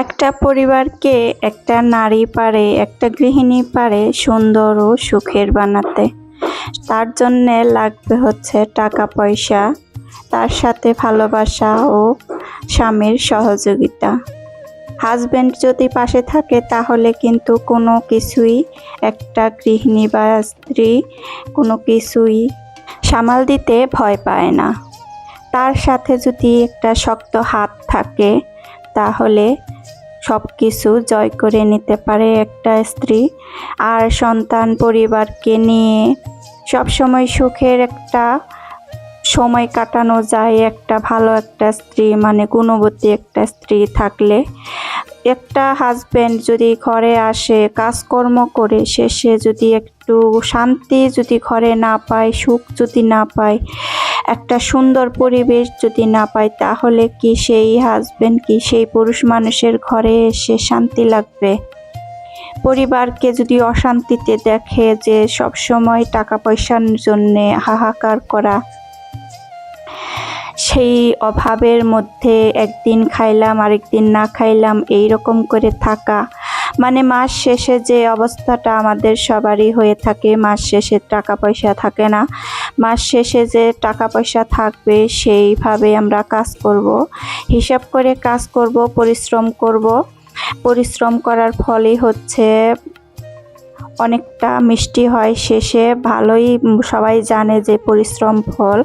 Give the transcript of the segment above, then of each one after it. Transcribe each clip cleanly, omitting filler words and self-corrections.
একটা পরিবারকে একটা নারী পারে, একটা গৃহিণী পারে সুন্দর ও সুখের বানাতে। তার জন্যে লাগবে হচ্ছে টাকা পয়সা, তার সাথে ভালোবাসা ও স্বামীর সহযোগিতা। হাজব্যান্ড যদি পাশে থাকে তাহলে কিন্তু কোনো কিছুই একটা গৃহিণী বা স্ত্রী কোনো কিছুই সামাল দিতে ভয় পায় না। তার সাথে যদি একটা শক্ত হাত থাকে তাহলে সব কিছু জয় করে নিতে পারে একটা স্ত্রী। আর সন্তান পরিবারকে নিয়ে সবসময় সুখের একটা সময় কাটানো যায় একটা ভালো একটা স্ত্রী, মানে গুণবতী একটা স্ত্রী থাকলে। একটা হাজব্যান্ড যদি ঘরে আসে কাজকর্ম করে শেষে যদি একটু শান্তি যদি ঘরে না পায়, সুখ যদি না পায়, একটা সুন্দর পরিবেশ যদি না পায়, তাহলে কি সেই হাজব্যান্ড কি সেই পুরুষ মানুষের ঘরে এসে শান্তি লাগবে? পরিবারকে যদি অশান্তিতে দেখে, যে সব সময় টাকা পয়সার জন্যে হাহাকার করা, সেই অভাবের মধ্যে একদিন খাইলাম আরেকদিন না খাইলাম এই রকম করে থাকা, মানে মাস শেষে যে অবস্থাটা আমাদের সবারই হয়ে থাকে, মাস শেষে টাকা পয়সা থাকে না। মাস শেষে যে টাকা পয়সা থাকবে সেইভাবে আমরা কাজ করব, হিসাব করে কাজ করব, পরিশ্রম করব। পরিশ্রম করার ফলই হচ্ছে অনেকটা মিষ্টি হয় শেষে। ভালোই সবাই জানে যে পরিশ্রম ফল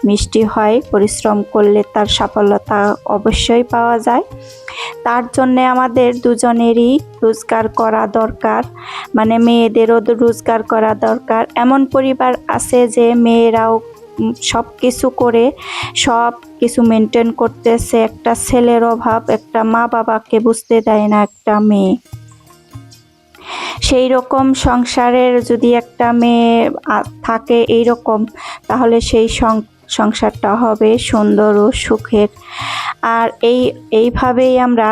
মিষ্টি হয়, পরিশ্রম করলে তার সফলতা অবশ্যই পাওয়া যায়। তার জন্যে আমাদের দুজনেরই রোজগার করা দরকার, মানে মেয়েদেরও রোজগার করা দরকার। এমন পরিবার আছে যে মেয়েরাও সব কিছু করে সব কিছু মেনটেন করতেছে, একটা ছেলের অভাব একটা মা বাবাকে বুঝতে দেয় না একটা মেয়ে। সেই রকম সংসারের যদি একটা মেয়ে থাকে এইরকম, তাহলে সেই সংসারটা হবে সুন্দর ও সুখের। আর এইভাবেই আমরা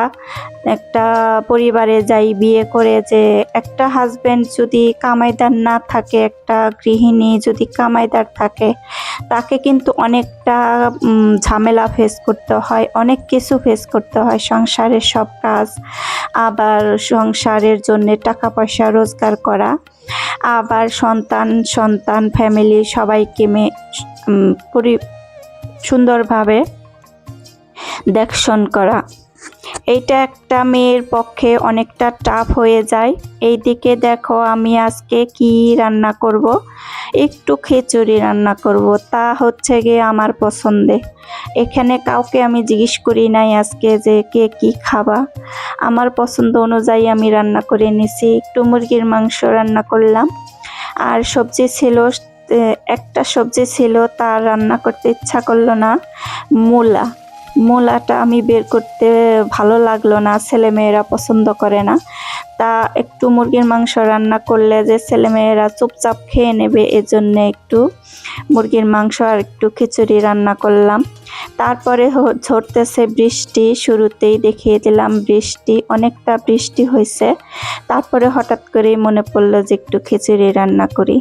একটা পরিবারে যাই বিয়ে করে, যে একটা হাজব্যান্ড যদি কামাইদার না থাকে, একটা গৃহিণী যদি কামাইদার থাকে, তাকে কিন্তু অনেকটা ঝামেলা ফেস করতে হয়, অনেক কিছু ফেস করতে হয় সংসারের সব কাজ, আবার সংসারের জন্য টাকা পয়সা রোজগার করা, আবার সন্তান ফ্যামিলি সবাইকে সুন্দরভাবে দেখশন করা। এইটা একটা মেয়ের পক্ষে অনেকটা টাফ হয়ে যায়। এইদিকে দেখো আমি আজকে কি রান্না করব, একটু খিচুড়ি রান্না করব, তা হচ্ছে গিয়ে আমার পছন্দে। এখানে কাউকে আমি জিজ্ঞেস করি নাই আজকে যে কে কি খাবা, আমার পছন্দ অনুযায়ী আমি রান্না করে নিছি। একটু মুরগির মাংস রান্না করলাম, আর সবজি ছিল, একটা সবজি ছিল তা রান্না করতে ইচ্ছা করলো না, মূলাটা আমি বের করতে ভালো লাগলো না, ছেলেমেয়েরা পছন্দ করে না। তা একটু মুরগির মাংস রান্না করলে যে ছেলেমেয়েরা চুপচাপ খেয়ে নেবে, এজন্যে একটু মুরগির মাংস আর একটু খিচুড়ি রান্না করলাম। তারপরে ঝরতেছে বৃষ্টি, শুরুতেই দেখিয়ে দিলাম বৃষ্টি, অনেকটা বৃষ্টি হয়েছে। তারপরে হঠাৎ করেই মনে পড়লো যে একটু খিচুড়ি রান্না করি।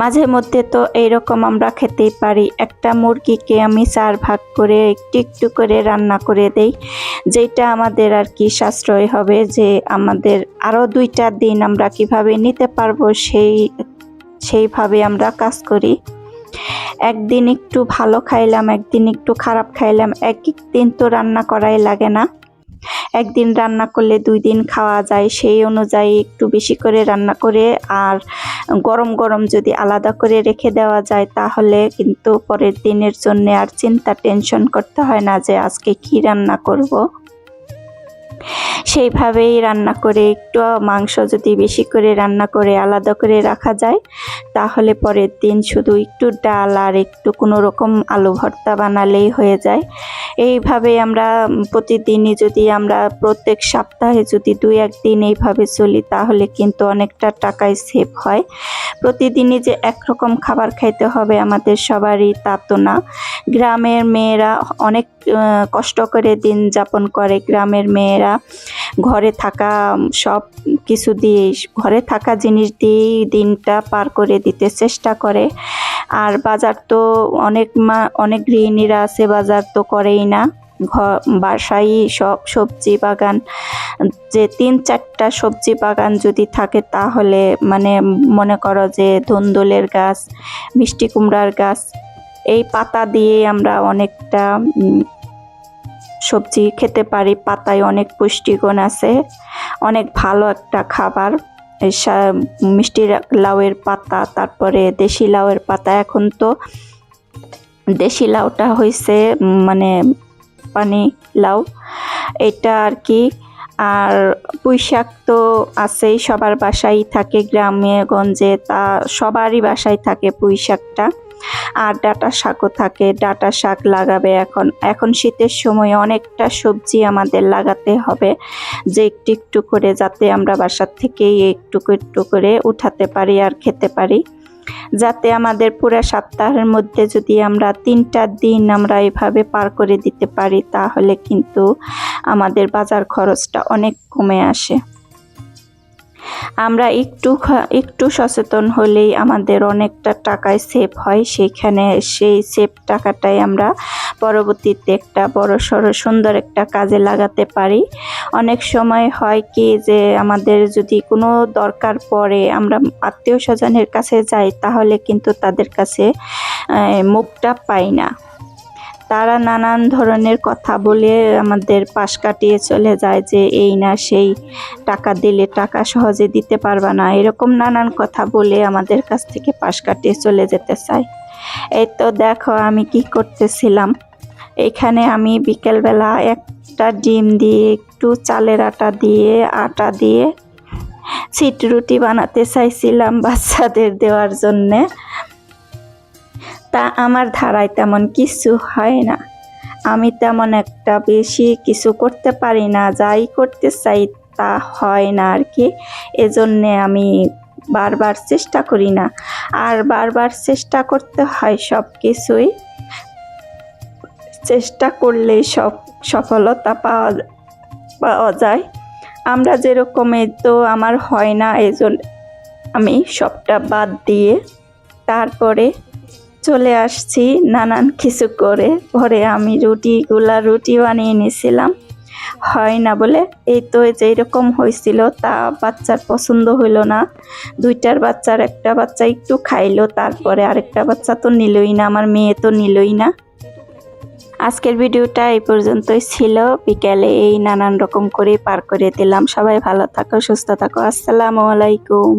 মাঝে মধ্যে তো এইরকম আমরা খেতেই পারি। একটা মুরগিকে আমি 4 ভাগ করে একটু একটু করে রান্না করে দেই, যেটা আমাদের আর কি সাশ্রয় হবে, যে আমাদের আরও 2টা দিন আমরা কিভাবে নিতে পারবো সেইভাবে আমরা কাজ করি। একদিন একটু ভালো খাইলাম, একদিন একটু খারাপ খাইলাম, এক দিন তো রান্না করাই লাগে না। একদিন রান্না করলে 2 দিন খাওয়া যায়, সেই অনুযায়ী একটু বেশি করে রান্না করে আর গরম গরম যদি আলাদা করে রেখে দেওয়া যায়, তাহলে কিন্তু পরের দিনের জন্য আর চিন্তা টেনশন করতে হয় না যে আজকে কি রান্না করব। সেইভাবেই রান্না করে একটু মাংস যদি বেশি করে রান্না করে আলাদা করে রাখা যায়, তাহলে পরের দিন শুধু একটু ডাল আর একটু কোনো রকম আলু ভর্তা বানালেই হয়ে যায়। এইভাবে আমরা প্রতিদিনই যদি আমরা প্রত্যেক সপ্তাহে যদি 2-1 দিন এইভাবে চলি, তাহলে কিন্তু অনেকটা টাকাই সেভ হয়। প্রতিদিনই যে একরকম খাবার খাইতে হবে আমাদের সবারই তা তো না। গ্রামের মেয়েরা অনেক কষ্ট করে দিন যাপন করে। গ্রামের মেয়েরা ঘরে থাকা সব কিছু দিয়েই, ঘরে থাকা জিনিস দিয়েই দিনটা পার করে দিতে চেষ্টা করে। আর বাজার তো অনেক গৃহিণীরা আছে বাজার তো করেই না, বাসায় সব সবজি বাগান, যে 3-4টা সবজি বাগান যদি থাকে তাহলে মানে মনে করো যে ধুন্দুলের গাছ, মিষ্টি কুমড়ার গাছ, এই পাতা দিয়ে আমরা অনেকটা সবজি খেতে পারি। পাতায় অনেক পুষ্টিগুণ আছে, অনেক ভালো একটা খাবার। মিষ্টি লাউয়ের পাতা, তারপরে দেশি লাউয়ের পাতা। এখন তো দেশি লাউটা হয়েছে মানে পানি লাউ, এটা আর কি। আর পুঁই শাক তো আছেই, সবার বাসায় থাকে, গ্রামে গঞ্জে তা সবারই বাসায় থাকে পুঁই শাকটা। আর ডাঁটা শাকও থাকে, ডাঁটা শাক লাগাবে এখন শীতের সময় অনেকটা সবজি আমাদের লাগাতে হবে, যে একটু একটু করে, যাতে আমরা বাসার থেকেই একটু একটু করে উঠাতে পারি আর খেতে পারি। যাতে আমাদের পুরো সপ্তাহের মধ্যে যদি আমরা 3টা দিন আমরা এভাবে পার করে দিতে পারি, তাহলে কিন্তু আমাদের বাজার খরচটা অনেক কমে আসে। আমরা একটু সচেতন হলেই আমাদের অনেকটা টাকায় সেভ হয়। সেই সেভ টাকাটাই আমরা পরবর্তীতে একটা বড়সড় সুন্দর একটা কাজে লাগাতে পারি। অনেক সময় হয় কি যে আমাদের যদি কোনো দরকার পড়ে, আমরা আত্মীয় স্বজনের কাছে যাই, তাহলে কিন্তু তাদের কাছে মুখটা পাই না। তারা নানান ধরনের কথা বলে আমাদের পাশ কাটিয়ে চলে যায়, যে এই না সেই, টাকা দিলে টাকা সহজে দিতে পারবা না, এরকম নানান কথা বলে আমাদের কাছ থেকে পাশ কাটিয়ে চলে যেতে চায়। এই তো দেখো আমি কি করতেছিলাম। এখানে আমি বিকেলবেলা একটা ডিম দিয়ে একটু চালের আটা দিয়ে ছিট রুটি বানাতে চাইছিলাম বাচ্চাদের দেওয়ার জন্যে। তা আমার ধারায় তেমন কিছু হয় না, আমি তেমন একটা বেশি কিছু করতে পারি না, যাই করতে চাই তা হয় না আর কি। এজন্যে আমি বারবার চেষ্টা করি না, আর বারবার চেষ্টা করতে হয়। সব কিছুই চেষ্টা করলেই সফলতা পাওয়া যায়। আমরা যেরকমই তো আমার হয় না, এজন্য আমি সবটা বাদ দিয়ে তারপরে চলে আসছি নানান কিছু করে। পরে আমি রুটি বানিয়ে নিয়েছিলাম, হয় না বলে। এই তো যেরকম হয়েছিল তা বাচ্চার পছন্দ হইল না। 2টার বাচ্চার একটা বাচ্চা একটু খাইলো, তারপরে আরেকটা বাচ্চা তো নিলই না, আমার মেয়ে তো নিলই না। আজকের ভিডিওটা এই পর্যন্তই ছিল। বিকেলে এই নানান রকম করে পার করে দিলাম। সবাই ভালো থাকো, সুস্থ থাকো। আসসালামু আলাইকুম।